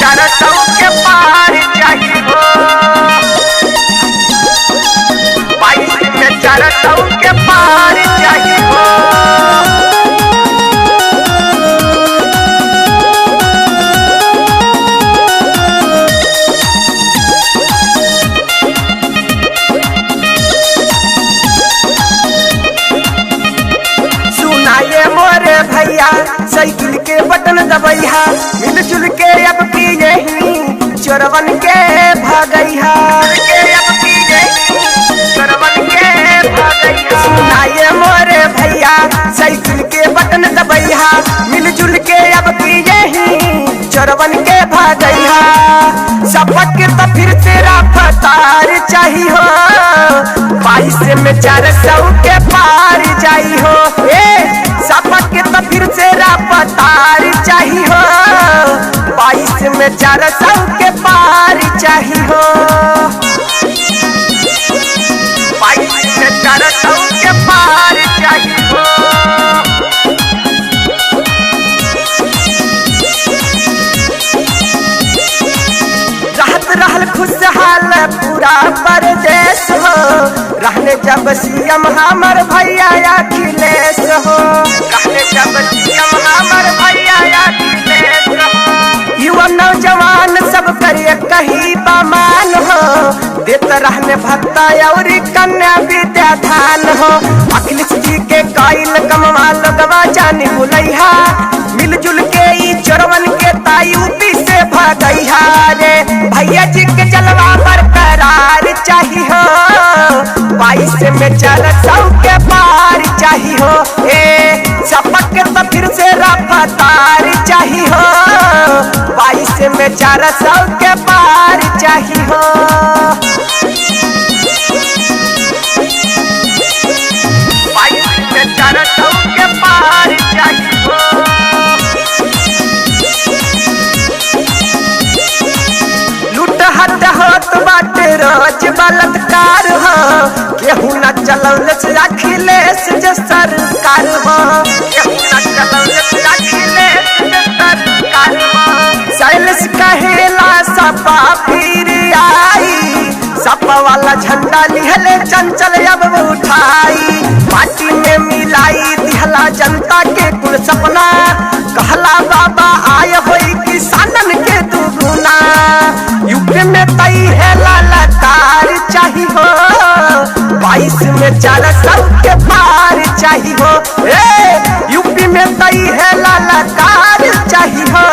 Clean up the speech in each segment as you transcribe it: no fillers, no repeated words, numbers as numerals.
400 के पार चाहिए हो। 22 में 400 के पार चाहिए हो। सुनाए मोरे भैया साइकिल के बटन दबैया, मिलजुल के अब की यही चोरवन के भागैया। सुनाए मोरे भैया साइकिल के बटन दबैया, मिलजुल के अब की यही चोरवन के भागैया। सबक तो फिर तेरा फतार चाहिए हो। 22 में 400 के पार जाई हो। सबक तो फिर तेरा फतार चाहिए हो। 22 में 400 के पार चाहिए हो। 22 में 400 के पार चाहिए हो। रहत रहल खुशहाल पूरा परदेश हो। रहने जब सीएम हमर भैया अखिलेश हो। रहने जब सीएम हमर भैया अखिलेश हो। युवा नौजवान सब करिए कहीं बमान हो। देत रहने भत्ता और कन्या विद्याधान हो। अखिलेश जी के काइल कमवा लगवा जानी बुलैया, मिलजुल के ई चोरवन के यूपी से भागैया रे। भैया जी के जलवा बरकरार चाहिए हो। 22 में 400 के पार चाहिए हो। सबक तो फिर से रफ्तार चाहिए हो। 22 में 400 के पार चाहिए हो। 22 में 400 के पार चाहिए हो। लूट हट होत बाटे रोज बलात्कार हो। केहू न चलौले से अखिलेश जे सरकार हो। केहू न चलौले से अखिलेश जे सरकार हो। शैलेश कहेला सपा फिर आई, सपा वाला झंडा लिहले चंचल अब उठाई। पार्टी में मिलाई दिहला जनता के कुल सपना, कहला बाबा आय होई किसानन के दुगुना। यूपी में तई है ललकार चाहिए हो। 22 में 400 के पार चाहिए हो। यूपी में तई है ललकार चाहिए हो।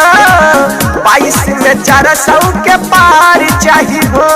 22 में 400 के पार चाहिए हो।